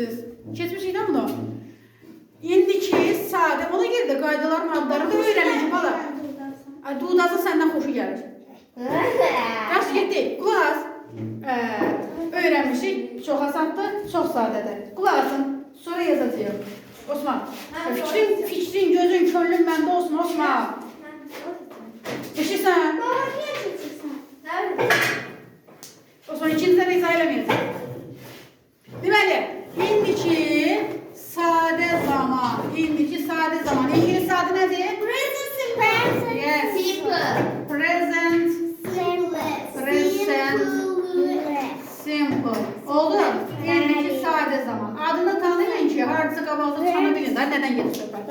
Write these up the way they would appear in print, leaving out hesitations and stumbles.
bilirsiniz. Keçmişikdən bunu. İndiki sadə, ona görə də qaydalar, madları da öyrənəcək bala. Dudaza səndən xoşu gəlir. Qaç getdi, qulaq as. Öyrənmişik, çox asandır, çox sadədir. Qulaq asın, sonra yazacağım. Osman, fikrin, gözün, könlün məndə olsun, Osman. Eşirsən? Osman, ikinciden izah eləməyəcək. Deməli, indiki sadə zaman. İngilis adı nədir? Present simple. Yes. Simple. Present simple. Oldu. İndiki sadə zaman. Adını tanıyın ki, hardasa qabağınızda tanı bilin. Nədən gedir söhbət?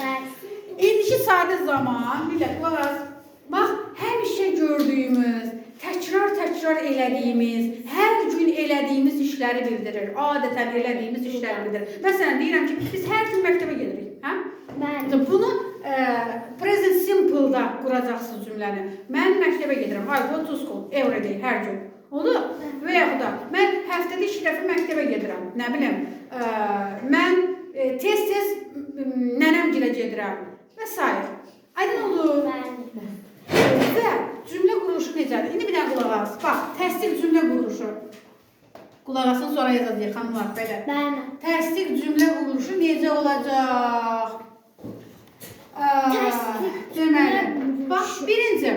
İndiki sadə zaman, millət, bax, həmişə gördüyümüz, təkrar elədiyimiz, hər gün elədiyimiz işləri bildirir. Adətən elədiyimiz işləri bildirir. Məsələn, deyirəm ki, biz hər gün məktəbə gelirik. Bunu present simple-da quracaqsınız cümləni. Mən məktəbə gedirəm. I go to school. Every day, hər gün. Oldu? Və yaxud da, mən həftədə 2 dəfə məktəbə gedirəm. Nə bilim, mən tez-tez nənəmgilə gedirəm. Və s. Aydın oldu? Və cümlə quruluşu necədir? İndi bir dənə qulaq as. Bax, təsdiq cümlə quruluşu. Qulaq asın, sonra yazacaq xanımlar belə. Təsdiq cümlə quruluşu necə olacaq? Deməli, bax, birinci,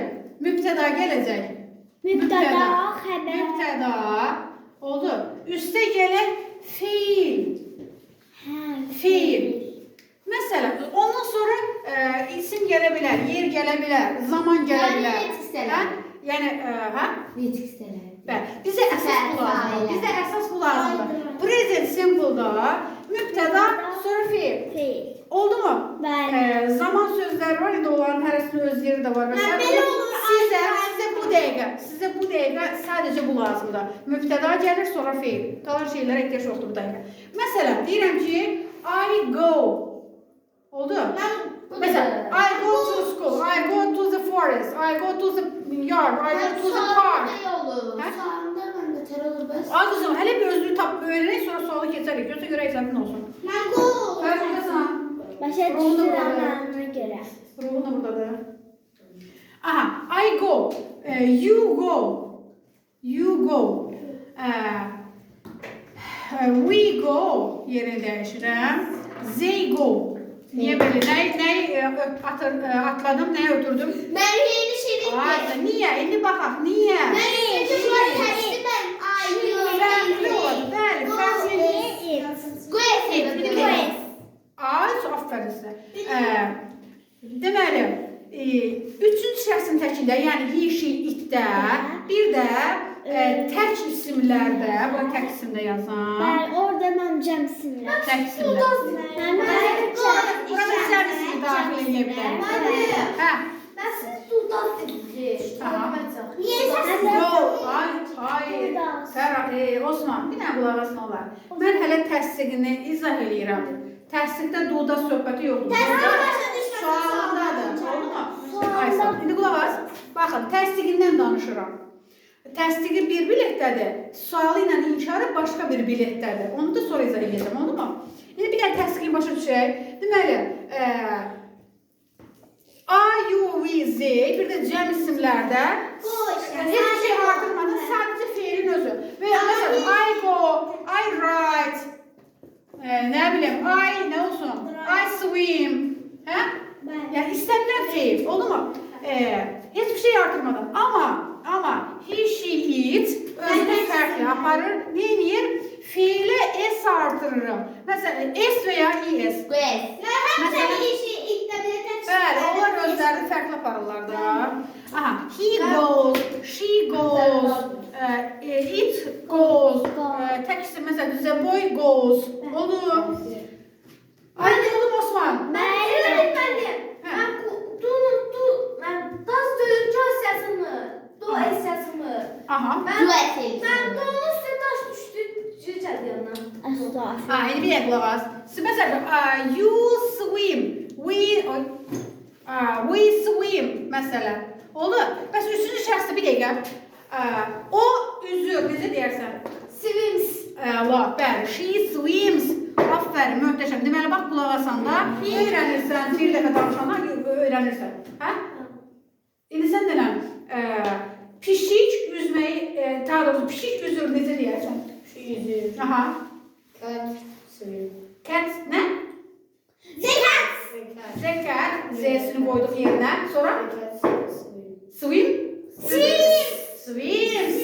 mübtəda gələcək. Mübtəda oldu. Üstə gələn feil. Məsələn, ondan sonra isim gələ bilər, yer gələ bilər, zaman gələ bilər. Yəni, Netik istələr. Bizə əsas bu lazımdır. Present simple-da mübtəda, sonra feil. Oldu mu? Zaman sözləri var, indi onların hərəsinin öz yeri də var. Sizə bu dəqiqə sadəcə bu lazımdır. Mübtəda gəlir, sonra feil. Qalan şeylərə ehtiyac yoxdur bu dəqiqə. Məsələn, deyirəm ki, I go. Oldu? Məsələn, I go to school, I go to the forest, I go to the yard, I go to the park. Sağında məndə tər olur bəs. Ay qızım, hələ bir özünü tap, öyrənək, sonra sualı keçərik. Yoxsa görə hesabın olsun. Mən go. Fərqləsən. Başa düşürəm mənə görə. Ruhun da buradadır. Aha, I go, you go, we go yerini dəyişirəm, they go. Niyə belə? Nəyi atladım, nəyi ötürdüm? Mən yeni şirin. Niyə? İndi baxaq, niyə? Mən yeni şirin təşdi mən. Fərqli oldu, bəli, fərqli. Aferin sizə. Deməli, üçüncü şəxsin təkində, yəni he, she, itdə, bir də tək isimlərdə, bura tək isimdə yazan. Orada mən cəm isimlər. Tək isimlər. Burada cəm ismi daxil edə bilər. Mən siz dudaq edəcək. Niyə səsin? Hayır. Osman, bir dənə qulaq asın olar. Mən hələ təsdiqini izah eləyirəm. Təsdiqdə duda söhbəti yoxdur. Sualındadır. Oldu mu? İndi qulaq as. Baxın, təsdiqindən danışıram. Təsdiqi bir biletdədir. Sualı ilə inkarı başqa bir biletdədir. Onu da sonra izah edəcəm. Oldu mu? İndi bir dənə təsdiqini başa düşək. Deməli, A, U, V, Z, bir də cəm isimlərdə heç şey artırmadan sadəcə feilin özü. Və məsələn, I go, I write, nə bilim, nə olsun, I swim. Yəni istənilən feil, oldu mu? Heç bir şey artırmadan. Amma he, she, it özünü fərqli aparır. Neyinir? Feile S artırırım. Məsələn, S və ya ES. Məsələn, bəli, onlar özlərini fərqli aparırlar da. Aha, he goes, she goes, it goes, tək isim, məsələn, the boy goes. Oldu. Aydın oldu mu Osman? İndi bir dəqiq qulaq as. Məsələn, you swim, we swim, məsələn. Oldu? Bəs üçüncü şəxsdə bir dəqiqə. O üzür, necə deyərsən? Swims. Bəli, she swims. Aferin, möhtəşəm. Deməli, bax, qulaq asanda öyrənirsən, bir dəfə danışanda öyrənirsən. Hə? İndi sən denən, pişik üzməyi, daha doğrusu pişik üzür necə deyərsən? Üzür. Aha. Kat. Suyun. Cat nə? Zekat. Zekat. Z'sini qoyduq yerinə. Sonra? Swim. Swims.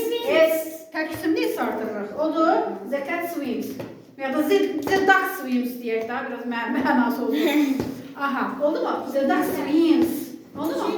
Tək isim deyilsə artırırıq. Odur. Zekat swims. Ya da the duck swims deyək daha biraz mənası olsun. Aha. Oldu mu? The duck swims. Oldu mu?